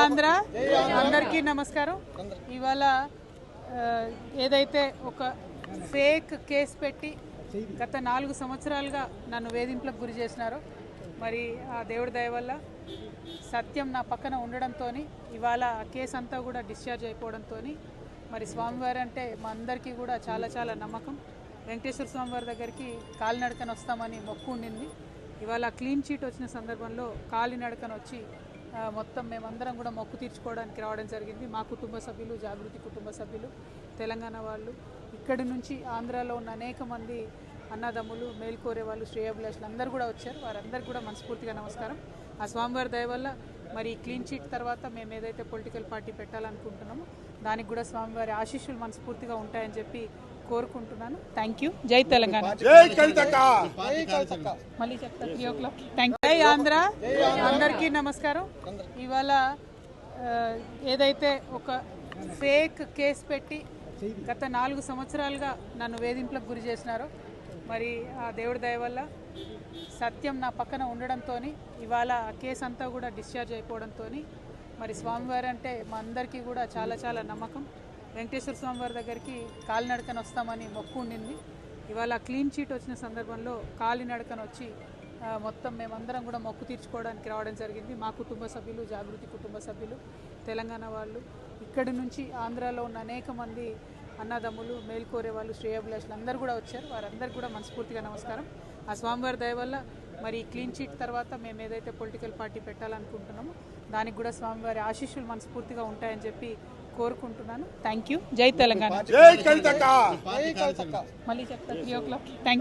ఆంధ్ర అందరికీ నమస్కారం. ఇవాళ ఏదైతే ఒక ఫేక్ కేసు పెట్టి గత 4 సంవత్సరాలుగా నన్ను వేధింపులకు గురి చేసినారో, మరి ఆ దేవుడి దయ వల్ల సత్యం నా పక్కన ఉండడంతో ఇవాళ ఆ కేసు అంతా కూడా డిశ్చార్జ్ అయిపోవడంతో మరి స్వామివారి అంటే మా అందరికీ కూడా చాలా చాలా నమ్మకం. వెంకటేశ్వర స్వామివారి దగ్గరికి కాలినడకన వస్తామని మొక్కు ఉండింది. ఇవాళ క్లీన్ చీట్ వచ్చిన సందర్భంలో కాలినడకన వచ్చి మొత్తం మేమందరం కూడా మొక్కు తీర్చుకోవడానికి రావడం జరిగింది. మా కుటుంబ సభ్యులు, జాగృతి కుటుంబ సభ్యులు, తెలంగాణ వాళ్ళు, ఇక్కడి నుంచి ఆంధ్రాలో ఉన్న అనేక మంది అన్నదమ్ములు, మేల్కోరే వాళ్ళు, శ్రేయోభిలాషులు అందరూ కూడా వచ్చారు. వారందరికీ కూడా మనస్ఫూర్తిగా నమస్కారం. ఆ స్వామివారి దయ వల్ల మరి క్లీన్ చీట్ తర్వాత మేము ఏదైతే పొలిటికల్ పార్టీ పెట్టాలనుకుంటున్నామో దానికి కూడా స్వామివారి ఆశీస్సులు మనస్ఫూర్తిగా ఉంటాయని చెప్పి కోరుకుంటున్నాను. Thank you. జై తెలంగాణ. మళ్ళీ చెప్తా 3 o'clock. జై ఆంధ్ర అందరికీ నమస్కారం. ఇవాళ ఏదైతే ఒక ఫేక్ కేసు పెట్టి గత 4 సంవత్సరాలుగా నన్ను వేధింపులకు గురి చేసినారో, మరి ఆ దేవుడి దయ వల్ల సత్యం నా పక్కన ఉండడంతో ఇవాళ ఆ కేసు అంతా కూడా డిశ్చార్జ్ అయిపోవడంతో మరి స్వామివారి అంటే మా అందరికీ కూడా చాలా చాలా నమ్మకం. వెంకటేశ్వర స్వామివారి దగ్గరికి కాలినడకన వస్తామని మొక్కు ఉండింది. ఇవాళ క్లీన్ చీట్ వచ్చిన సందర్భంలో కాలినడకన వచ్చి మొత్తం మేమందరం కూడా మొక్కు తీర్చుకోవడానికి రావడం జరిగింది. మా కుటుంబ సభ్యులు, జాగృతి కుటుంబ సభ్యులు, తెలంగాణ వాళ్ళు, ఇక్కడి నుంచి ఆంధ్రాలో ఉన్న అనేక మంది అన్నదమ్ములు, మేల్కోరే వాళ్ళు, శ్రేయోభిలాషులు అందరూ కూడా వచ్చారు. వారందరికీ కూడా మనస్ఫూర్తిగా నమస్కారం. ఆ స్వామివారి దయ వల్ల మరి క్లీన్ చీట్ తర్వాత మేము ఏదైతే పొలిటికల్ పార్టీ పెట్టాలనుకుంటున్నామో దానికి కూడా స్వామివారి ఆశీస్సులు మనస్ఫూర్తిగా ఉంటాయని చెప్పి కోరుకుంటున్నాను. Thank you. జై తెలంగాణ. జై కవితక్క. మళ్ళీ చెప్తా 3 o'clock. థ్యాంక్